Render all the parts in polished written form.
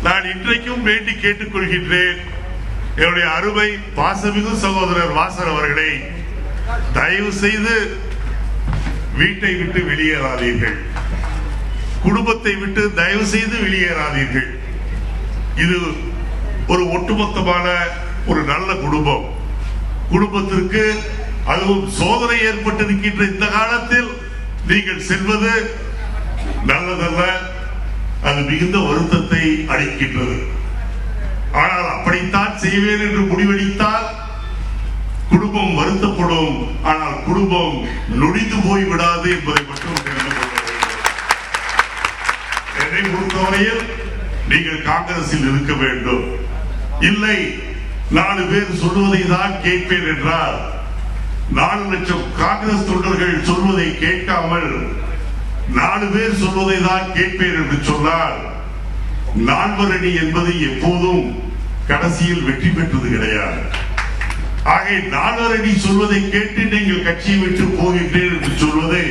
நான் இன்றைக்கும் வேண்டி கேட்டுக் கொள்கின்றேன், என்னுடைய அருமை பாசமிகு சகோதரர் வாசன் அவர்களை தயவு செய்து வீட்டை விட்டு வெளியேறாதீர்கள், குடும்பத்தை விட்டு தயவு செய்து வெளியேறாதீர்கள். இது ஒரு ஒட்டுமொத்தமான ஒரு நல்ல குடும்பத்திற்கு அதுவும் சோதனை ஏற்பட்டிருக்கின்ற இந்த காலத்தில் நீங்கள் செல்வது நல்லதல்ல. அது மிகுந்த வருத்தத்தை அளிக்கின்றது. ஆனால் அப்படித்தான் செய்வேன் என்று முடிவெடுத்தால் குடும்பம் வருத்தப்படும். ஆனால் குடும்பம் நொடிந்து போய் விடாது என்பதை மட்டும் தெரிந்து கொள்ள வேண்டும். என்னை பொறுத்தவரையில் நீங்கள் காங்கிரஸில் இருக்க வேண்டும். இல்லை 4 பேர் சொல்வதை தான் கேட்பேன் என்றால் 4 லட்சம் காங்கிரஸ் தொண்டர்கள் சொல்வதை கேட்காமல் 4 பேர் சொல்வதை தான் கேட்பேன் என்று சொன்னால் 4 அணி என்பது எப்போதும் கடைசியில் வெற்றி பெற்றது கிடையாது. ஆகவே 4 அணி சொல்வதை கேட்டு நீங்கள் கட்சியை விட்டு போகின்றேன் என்று சொல்வது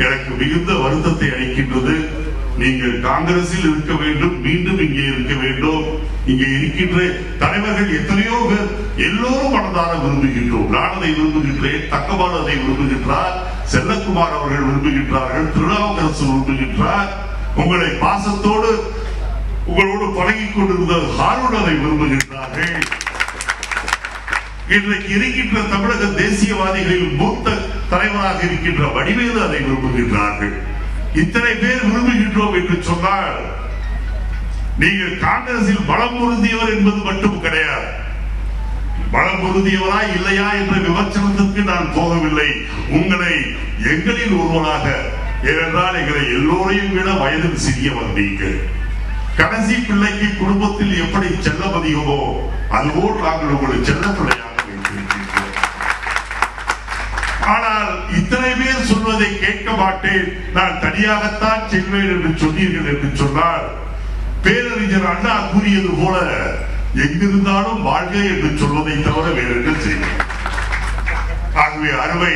எனக்கு மிகுந்த வருத்தத்தை அளிக்கின்றது. நீங்கள் காங்கிரஸில் இருக்க வேண்டும், மீண்டும் இங்கே இருக்க வேண்டும். இங்கே இருக்கின்ற தலைவர்கள் எத்தனையோ பேர் எல்லோரும் மனதார விரும்புகின்றோம். நான் அதை விரும்புகின்றேன், தக்கபால் அதை விரும்புகின்றார், செல்லக்குமார் அவர்கள் விரும்புகின்றார்கள், திருநாவுக்கரசு விரும்புகின்றார், உங்களை பாசத்தோடு உங்களோடு பழகிக் கொண்டிருந்த ஹாரூன் அதை விரும்புகின்றார்கள். இன்றைக்கு இருக்கின்ற தமிழக தேசியவாதிகளில் மூத்த தலைவராக இருக்கின்ற வடிவேலு அதை விரும்புகின்றார்கள். இத்தனை பேர் விரும்புகின்றோம் என்று சொன்னால் நீங்கள் காங்கிரஸில் பலம் பொருந்தியவர் என்பது மட்டும் கிடையாது. பலம் பொருந்தியவரா இல்லையா என்ற விமர்சனத்திற்கு நான் போகவில்லை. உங்களை எங்களில் ஒருவராக, ஏனென்றால் எங்களை எல்லோரையும் விட வயதில் சிறியவர் நீங்கள். கடைசி பிள்ளைக்கு குடும்பத்தில் எப்படி செல்லம் அதிகமோ அதுபோல் நாங்கள் உங்களை செல்ல பிள்ளையாக வைத்திருக்கிறோம். ஆனால் இத்தனை பேர் சொல்வதை கேட்க மாட்டேன், நான் தனியாகத்தான் செல்வேன் என்று சொன்னீர்கள் என்று சொன்னால் பேரறிஞர் அண்ணா கூறியது போல எங்கிருந்தாலும் வாழ்க என்று சொல்வதை தவிர வேறு என்ன செய்வேன். ஆகவே அருமை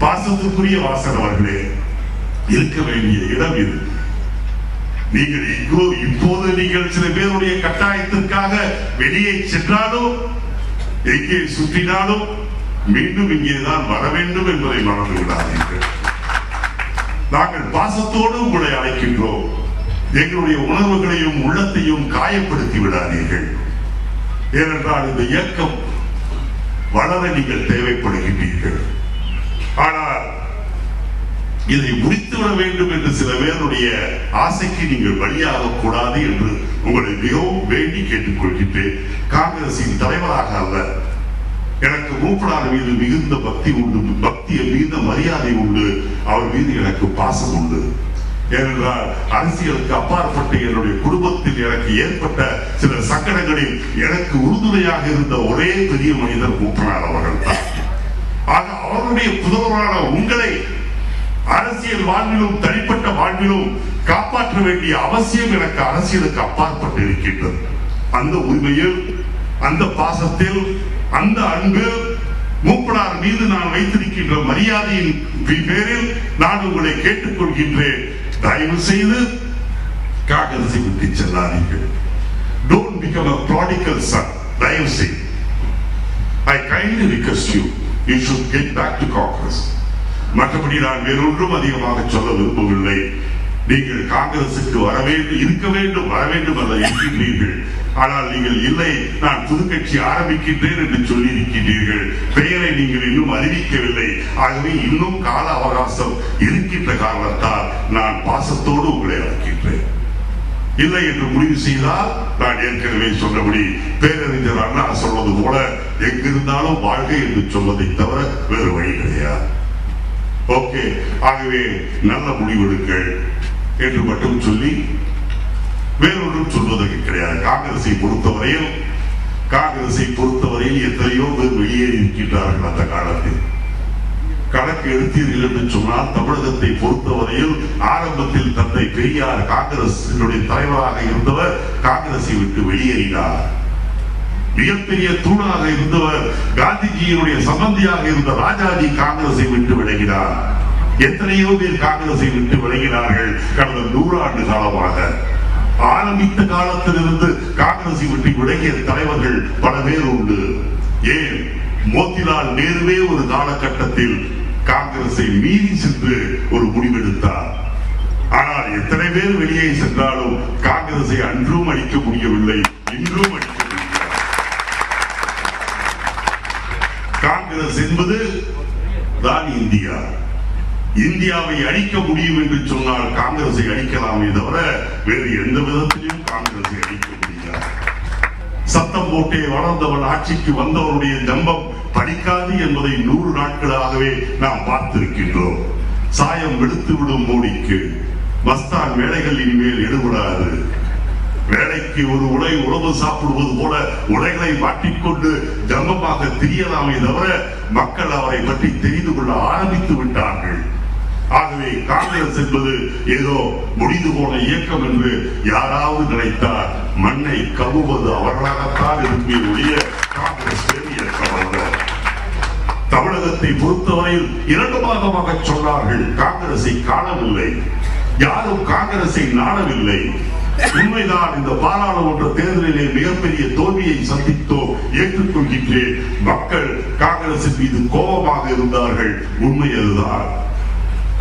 பாசத்துக்குரிய வாசன் அவர்களே, இருக்க வேண்டிய இடம் இது. நீங்கள் இப்போது நீங்கள் சில பேருடைய கட்டாயத்திற்காக வெளியே சென்றாலும் எங்கே சுற்றினாலும் மீண்டும் இங்கேதான் வர வேண்டும் என்பதை மறந்து விடாதீர்கள். நாங்கள் பாசத்தோடு உங்களை அழைக்கின்றோம். எங்களுடைய உணர்வுகளையும் உள்ளத்தையும் காயப்படுத்தி விடாதீர்கள். ஏனென்றால் இந்த இயக்கம் வளர நீங்கள் தேவைப்படுகின்றீர்கள். ஆனால் இதை முடித்துவிட வேண்டும் என்று சில பேருடைய ஆசைக்கு நீங்கள் பலியாக கூடாது என்று உங்களை மிகவும் வேண்டி கேட்டுக் கொள்கின்றேன். காங்கிரசின் தலைவராக அல்ல, எனக்கு மூப்பனார் மீது மிகுந்த பக்தி உண்டு, பக்திய மீது மரியாதை உண்டு, அவர் மீது எனக்கு பாசம் உண்டு. ஏனென்றால் அரசியலுக்கு அப்பாற்பட்ட என்னுடைய குடும்பத்தில் எனக்கு ஏற்பட்ட சில சங்கடங்களில் எனக்கு உறுதுணையாக இருந்த ஒரே பெரிய மனிதர் மூப்பனார் அவர்கள் தான். ஆக அவருடைய புதல்வரான உங்களை அரசியல் வாழ்விலும் தனிப்பட்ட வாழ்விலும் காப்பாற்ற வேண்டிய அவசியம் எனக்கு அரசியலுக்கு அப்பாற்பட்டு இருக்கின்றது. அந்த உரிமையில், அந்த பாசத்தில், அந்த அன்பில், மூப்பனார் மீது நான் வைத்திருக்கின்ற மரியாதையின் பேரில் நான் உங்களை கேட்டுக்கொள்கின்றேன். தயவு செய்து காங்கிரஸை விட்டு செல்லாதீர்கள். Don't become a prodigal son. தயவு செய்து I kindly request you, you should get back to Congress. மற்றபடி நான் வேறொன்றும் அதிகமாக சொல்ல விரும்பவில்லை. நீங்கள் காங்கிரசுக்கு வர வேண்டும், இருக்க வேண்டும், வர வேண்டும் அல்ல இருக்கின்றீர்கள். ஆனால் நீங்கள் இல்லை, நான் புது கட்சி ஆரம்பிக்கின்றேன் என்று சொல்லி இருக்கின்றீர்கள். பெயரை நீங்கள் இன்னும் அறிவிக்கவில்லை. ஆகவே இன்னும் கால அவகாசம் இருக்கின்ற காரணத்தால் நான் பாசத்தோடு உங்களை அழைக்கின்றேன். இல்லை என்று முடிவு செய்தால் நான் ஏற்கனவே சொன்னபடி பேரறிஞர் அண்ணா சொல்வது போல எங்கிருந்தாலும் வாழ்க என்று சொல்வதை தவிர வேறு வழி கிடையாது. ஓகே, ஆகவே நல்ல முடிவெடுங்கள் என்று மட்டும் சொல்லி வேறொன்றும் சொல்வதற்கு கிடையாது. காங்கிரஸை பொறுத்தவரையில் எத்தனையோ பேர் வெளியேறி இருக்கின்றார்கள். அந்த காலத்தில் கணக்கு எடுத்தீர்கள் என்று சொன்னால் தமிழகத்தை பொறுத்தவரையில் ஆரம்பத்தில் தந்தை பெரியார் காங்கிரசினுடைய தலைவராக இருந்தவர் காங்கிரஸை விட்டு வெளியேறினார். மிகப்பெரிய தூணாக இருந்தவர் காந்திஜியினுடைய சம்பந்தியாக இருந்த ராஜாஜி காங்கிரஸை விட்டு விலகினார். எத்தனையோ பேர் காங்கிரஸை விட்டு விலகினார்கள் கடந்த 100 ஆண்டு காலமாக. ஆரம்பித்த காலத்திலிருந்து காங்கிரஸை விட்டு விலகிய தலைவர்கள் பல பேர் உண்டு. ஏன் மோதிலால் நேருவே ஒரு காலகட்டத்தில் காங்கிரஸை மீறி சென்று ஒரு முடிவெடுத்தார். ஆனால் எத்தனை பேர் வெளியே சென்றாலும் காங்கிரஸை அன்றும் அழிக்க முடியவில்லை, இன்றும் அழிக்க முடியவில்லை. காங்கிரஸ் என்பது தான் இந்தியா. இந்தியாவை அழிக்க முடியும் என்று சொன்னால் காங்கிரஸை அழிக்கலாமே தவிர வேறு எந்த விதத்திலும் காங்கிரஸை அழிக்க முடியாது. சத்தம் போட்டே வளர்ந்தவன் ஆட்சிக்கு வந்தவருடைய ஜம்பம் படிக்காது என்பதை 100 நாட்களாகவே நாம் பார்த்திருக்கின்றோம். சாயம் வெளுத்துவிடும் மோடிக்கு மஸ்தான் வேலைகள் இனிமேல் எடுபடாது. வேலைக்கு ஒரு உணவு சாப்பிடுவது போல உடைகளை மாட்டிக்கொண்டு ஜம்பமாக தெரியலாமே தவிர மக்கள் அவரை பற்றி தெரிந்து கொள்ள ஆரம்பித்து விட்டார்கள். ஆகவே காங்கிரஸ் என்பது ஏதோ முடிந்து போன இயக்கம் என்று யாராவது நினைத்தார். மண்ணை கவுவது அவர்களாகத்தான் இருக்குமே ஒழிய காங்கிரஸ் பெரிய இயக்கம் அல்ல. தமிழகத்தை பொறுத்தவரையில் 2 மாதமாக சொன்னார்கள் காங்கிரஸை காணவில்லை, யாரும் காங்கிரஸை நாடவில்லை. உண்மைதான், இந்த பாராளுமன்ற தேர்தலிலே மிகப்பெரிய தோல்வியை சந்தித்தோ ஏற்றுக்கொள்கின்றேன். மக்கள் காங்கிரசின் மீது கோபமாக இருந்தார்கள், உண்மை அதுதான்.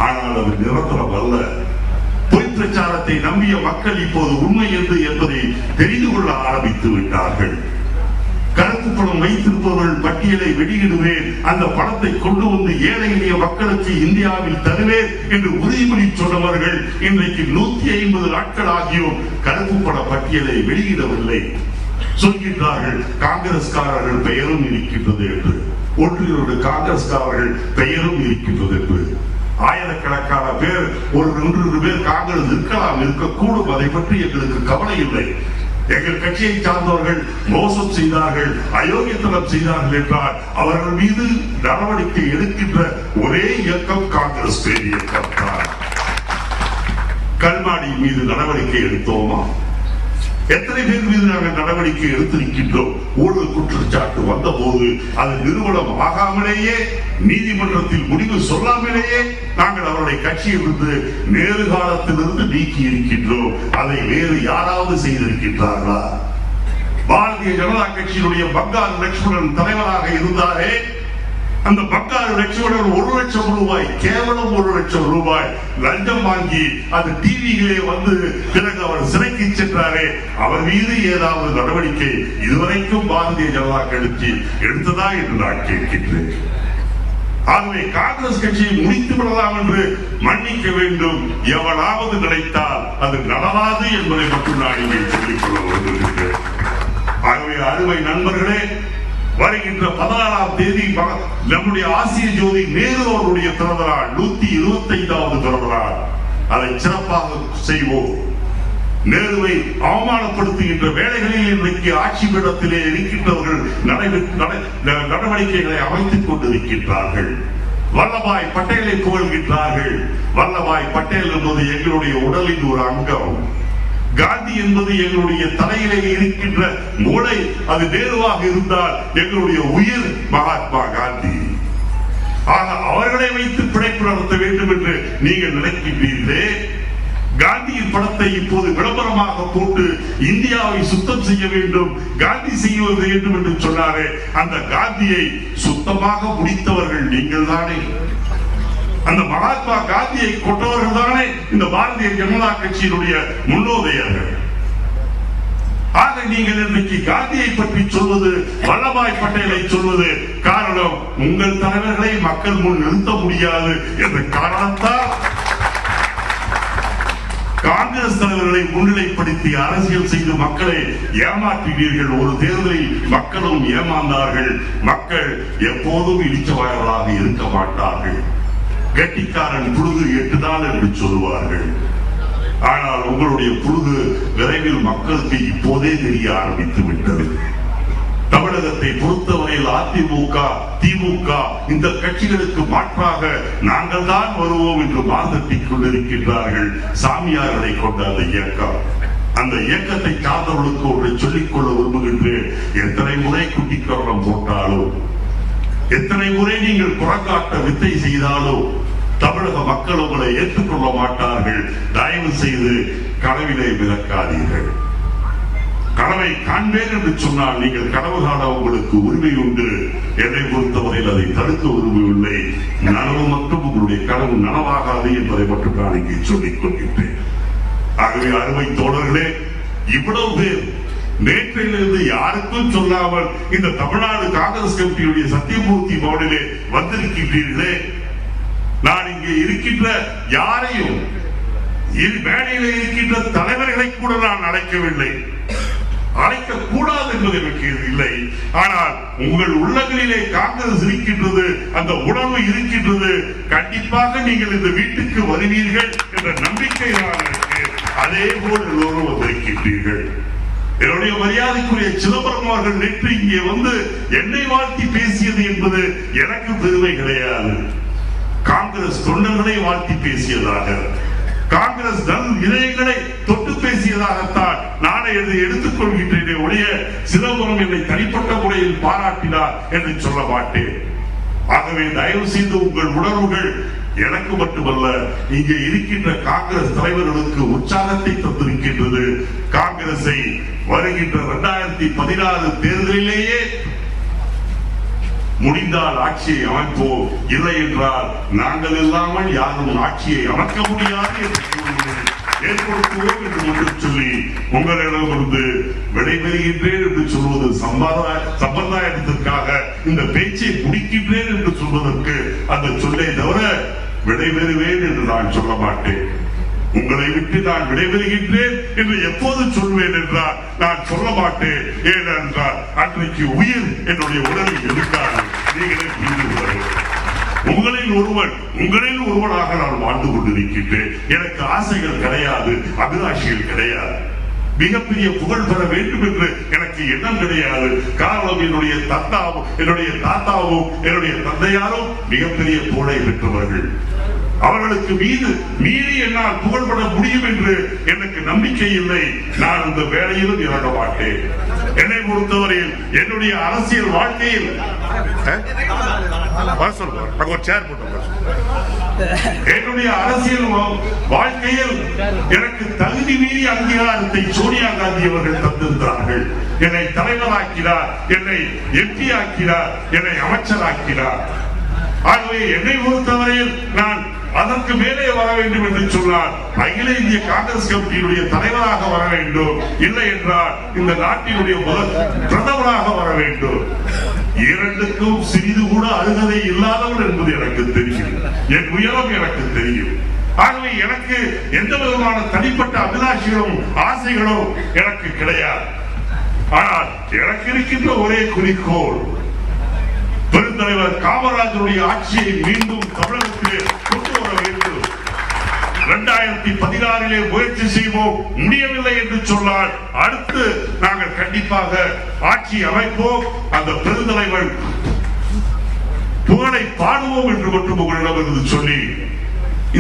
ஆனால் அது நிரந்தரம் அல்ல. பொய் பிரச்சாரத்தை நம்பிய மக்கள் இப்போது உண்மை என்று என்பதை தெரிந்து கொள்ள ஆரம்பித்து விட்டார்கள். கருப்பு பணம் வைத்திருப்பவர்கள் பட்டியலை வெளியிடுவேன், அந்த பணத்தை கொண்டு வந்து ஏழை எளிய மக்களுக்கு இந்தியாவில் தருவேன் என்று உறுதிமொழி சொன்னவர்கள் இன்றைக்கு 150 நாட்கள் ஆகியும் கருப்பு பண பட்டியலை வெளியிடவில்லை. சொல்கின்றார்கள் காங்கிரஸ்காரர்கள் பெயரும் இருக்கின்றது என்று. 1-2 காங்கிரஸ்காரர்கள் பெயரும் இருக்கின்றது என்று. ஆயிரக்கணக்கான பேர், 1-2 பேர் காங்கிரஸ் இருக்கலாம், இருக்கக்கூடும், அதை பற்றி எங்களுக்கு கவலை இல்லை. எங்கள் கட்சியை சார்ந்தவர்கள் மோசம் செய்தார்கள், அயோக்கியத்தனம் செய்தார்கள் என்றால் அவர்கள் மீது நடவடிக்கை எடுக்கின்ற ஒரே இயக்கம் காங்கிரஸ் பேர் இயக்கம் தான். கல்மாடி மீது நடவடிக்கை எடுத்தோமா? எத்தனை பேர் மீது நாங்கள் நடவடிக்கை எடுத்திருக்கின்றோம்? ஊழல் குற்றச்சாட்டு வந்த போது அது நிறுவனம் ஆகாமலேயே, நீதிமன்றத்தில் முடிவு சொல்லாமலேயே நாங்கள் அவருடைய கட்சியிலிருந்து நேரு காலத்திலிருந்து நீக்கி இருக்கின்றோம். அதை வேறு யாராவது செய்திருக்கின்றார்களா? பாரதிய ஜனதா கட்சியினுடைய பங்காரு லட்சுமணன் தலைவராக இருந்தாரே, அந்த பங்காரு லட்சுமணன் 1 லட்சம் ரூபாய், கேவலம் 1 லட்சம் ரூபாய் லஞ்சம் வாங்கி அது டிவியிலே வந்து பிறகு அவர் சிறைக்கு சென்றாரே, அவர் மீது ஏதாவது நடவடிக்கை இதுவரைக்கும் பாரதிய ஜனதா கட்சி எடுத்ததா என்று நான் கேட்கின்றேன். ஆகவே காங்கிரஸ் கட்சியை முடித்து விடலாம் என்று மன்னிக்க வேண்டும். எவனாவது நினைத்தால் அது நடவாது என்பதை மட்டும் நான் இங்கே சொல்லிக் கொள்ள விரும்புகின்றேன். ஆகவே அருமை நண்பர்களே, வருகின்ற 16ஆம் தேதி நம்முடைய ஆசிய ஜோதி நேரு அவருடைய பிறந்த நாள், 125வது பிறந்த நாள். அதை சிறப்பாக செய்வோம். நேருவை அவமானப்படுத்துகின்ற வேலைகளில் இன்றைக்கு ஆட்சி பீடத்திலே இருக்கின்றவர்கள் நடவடிக்கைகளை அமைத்துக் கொண்டிருக்கின்றார்கள். வல்லபாய் பட்டேலை புகழ்கின்றார்கள். வல்லபாய் பட்டேல் என்பது எங்களுடைய உடலின் ஒரு அங்கம். காந்தி என்பது எங்களுடைய தலையிலே இருக்கின்ற மூளை. அது நேருவாக இருந்தால் எங்களுடைய உயிர் மகாத்மா காந்தி. ஆக அவர்களை வைத்து பிழைப்பு நடத்த வேண்டும் என்று நீங்கள் நினைக்கின்றீர்களே. காந்தியின் படத்தை இப்போது விளம்பரமாக போட்டு இந்தியாவை சுத்தம் செய்ய வேண்டும், காந்தி செய்ய வேண்டும் என்று சொன்னாரே, அந்த காந்தியை சுத்தமாக முடித்தவர்கள் நீங்கள் தானே. அந்த மகாத்மா காந்தியை கொண்டவர்கள் தானே இந்த பாரதிய ஜனதா கட்சியினுடைய முன்னோதையர்கள். ஆக நீங்கள் இன்றைக்கு காந்தியை பற்றி சொல்வது, வல்லபாய் பட்டேலை சொல்வது காரணம் உங்கள் தலைவர்களை மக்கள் முன் நிறுத்த முடியாது என்ற காரணத்தால் காங்கிரஸ் தலைவர்களை முன்னிலைப்படுத்தி அரசியல் செய்து மக்களை ஏமாற்றினீர்கள். ஒரு தேர்தலில் மக்களும் ஏமாந்தார்கள். மக்கள் எப்போதும் இடிச்சவாயர்களாக இருக்க மாட்டார்கள். கெட்டிக்காரன் புழுகு 8 நாள் என்று சொல்லுவார்கள். ஆனால் உங்களுடைய புழுகு விரைவில் மக்களுக்கு இப்போதே தெரிய ஆரம்பித்து விட்டது. தமிழகத்தை பொறுத்தவரையில் அதிமுக, திமுக இந்த கட்சிகளுக்கு மாற்றாக நாங்கள் தான் வருவோம் என்று மார்த்தட்டிக் கொண்டிருக்கின்றார்கள். சாமியார்களை கொண்ட அந்த இயக்கம், அந்த இயக்கத்தை சார்ந்தவர்களுக்கு ஒன்றை சொல்லிக்கொள்ள விரும்புகின்றேன். எத்தனை முறை குட்டிக்கரணம் போட்டாலும், எத்தனை முறை நீங்கள் புறக்காட்ட வித்தை செய்தாலும் தமிழக மக்கள் உங்களை ஏற்றுக்கொள்ள மாட்டார்கள். தயவு செய்து கனவிலே மிதக்காதீர்கள். கனவை காண்பேன் என்று சொன்னால் நீங்கள் கனவு காண உங்களுக்கு உரிமை உண்டு. என்னை பொறுத்தவரையில் அதை தடுக்க உரிமை இல்லை. நனவு மட்டும் உங்களுடைய கனவு நனவாகாது என்பதை மட்டும் நான் இங்கே சொல்லிக் கொள்கின்றேன். ஆகவே அருமை தோழர்களே, இவ்வளவு பேர் நேற்றிலிருந்து யாருக்கும் சொல்லாமல் இந்த தமிழ்நாடு காங்கிரஸ் கமிட்டியுடைய சத்தியமூர்த்தி பவனிலே வந்திருக்கின்றீர்களே, நான் இங்கே இருக்கின்ற யாரையும் மேடையில் இருக்கின்ற தலைவர்களை கூட நான் அழைக்கவில்லை. அழைக்க கூடாது என்பது எனக்கு இல்லை. ஆனால் உங்கள் உள்ளங்களிலே காங்கிரஸ் இருக்கின்றது, அந்த உணர்வு இருக்கின்றது. கண்டிப்பாக நீங்கள் இந்த வீட்டுக்கு வருவீர்கள் என்ற நம்பிக்கை நான் இருக்கு. அதே போல் எல்லோரும் வந்திருக்கின்றீர்கள். என்னுடைய மரியாதைக்குரிய சிதம்பரம் அவர்கள் நேற்று இங்கே வந்து என்னை வாழ்த்தி பேசியது என்பது எனக்கு பெருமை கிடையாது. காங்கிரஸ் தொண்டர்களை வாழ்த்தி பேசியதாக, காங்கிரஸ் நல் இதயங்களை தொட்டு பேசியதாகத்தான் நானே எடுத்துக் கொள்கின்றேனே ஒழிய சிதம்பரம் என்னை தனிப்பட்ட முறையில் பாராட்டினார் என்று சொல்ல மாட்டேன். ஆகவே தயவு செய்து உங்கள் உணர்வுகள் எனக்கு மட்டுமல்ல, இங்கே இருக்கின்ற காங்கிரஸ் தலைவர்களுக்கு உற்சாகத்தை தந்திருக்கின்றது. காங்கிரஸை வருகின்ற 2016 தேர்தலிலேயே முடிந்தால் ஆட்சியை அமைப்போம், இல்லை என்றால் நாங்கள் இல்லாமல் யாரும் ஆட்சியை அமைக்க முடியாது என்று ஏற்படுத்துவோம் என்று மட்டும் சொல்லி உங்களிடமிருந்து விடைபெறுகின்றேன் என்று சொல்வது சம்பிரதாயத்திற்காக இந்த பேச்சை முடிக்கின்றேன் என்று சொல்வதற்கு அந்த சொல்லை தவிர விடைபெறுவேன் என்று நான் சொல்ல மாட்டேன். உங்களை விட்டு நான் விடைபெறுகின்றேன் என்று எப்போது சொல்வேன் என்றால் நான் சொல்ல மாட்டேன். ஏனென்றால் அன்றைக்கு உயிர் என்னுடைய உடலில் இருக்காது. நீங்களே புரிந்து கொள்ளுங்கள். உங்களில் ஒருவனாக நான் வாழ்ந்து கொண்டிருக்கின்றேன். எனக்கு ஆசைகள் கிடையாது, அபிலாஷைகள் கிடையாது. மிகப்பெரிய புகழ் பெற வேண்டும் என்று எனக்கு எண்ணம் கிடையாது. காரணம் என்னுடைய தாத்தாவும் என்னுடைய தந்தையாரும் மிகப்பெரிய புகழை பெற்றவர்கள். அவர்களுக்கு மீறி என்னால் புகழ்பட முடியும் என்று எனக்கு நம்பிக்கை இல்லை. நான் இந்த வேலையிலும் இறங்க மாட்டேன். என்னை பொறுத்தவரையில் என்னுடைய அரசியல் வாழ்க்கையில் என்னுடைய அரசியல் வாழ்க்கையில் எனக்கு தகுதி மீறி அங்கீகாரத்தை சோனியா காந்தி அவர்கள் தந்திருந்தார்கள். என்னை தலைவராக்கினார், என்னை எம்பி ஆக்கினார், என்னை அமைச்சராக்கினார். ஆகவே என்னை பொறுத்தவரையில் நான் அதற்கு மேலே வர வேண்டும் என்று சொன்னார் அகில இந்திய காங்கிரஸ் கமிட்டியினுடைய தலைவராக வர வேண்டும், இல்லை என்றால் இந்த நாட்டினுடைய பிரதமராக வர வேண்டும். இரண்டுக்கும் சிறிது கூட அருகதை இல்லாதவன் என்பது எனக்கு தெரியும். என் உயரம் எனக்கு தெரியும். ஆகவே எனக்கு எந்த விதமான தனிப்பட்ட அபிலாஷைகளும் ஆசைகளும் எனக்கு கிடையாது. ஆனால் எனக்கு இருக்கின்ற ஒரே குறிக்கோள், பெருந்தலைவர் காமராஜருடைய ஆட்சியை மீண்டும் தமிழகத்திலே கொண்டு வர வேண்டும். 2016 முயற்சி செய்வோம், முடியவில்லை என்று சொன்னால் அடுத்து நாங்கள் கண்டிப்பாக ஆட்சி அமைப்போம். அந்த பெருந்தலைவர் புகழை பாடுவோம் என்று மட்டும் உங்களிடம் சொல்லி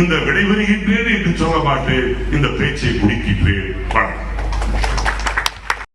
இந்த விடைபெறுகின்றேன் என்று சொல்ல மாட்டேன். இந்த பேச்சை முடிக்கின்றேன்.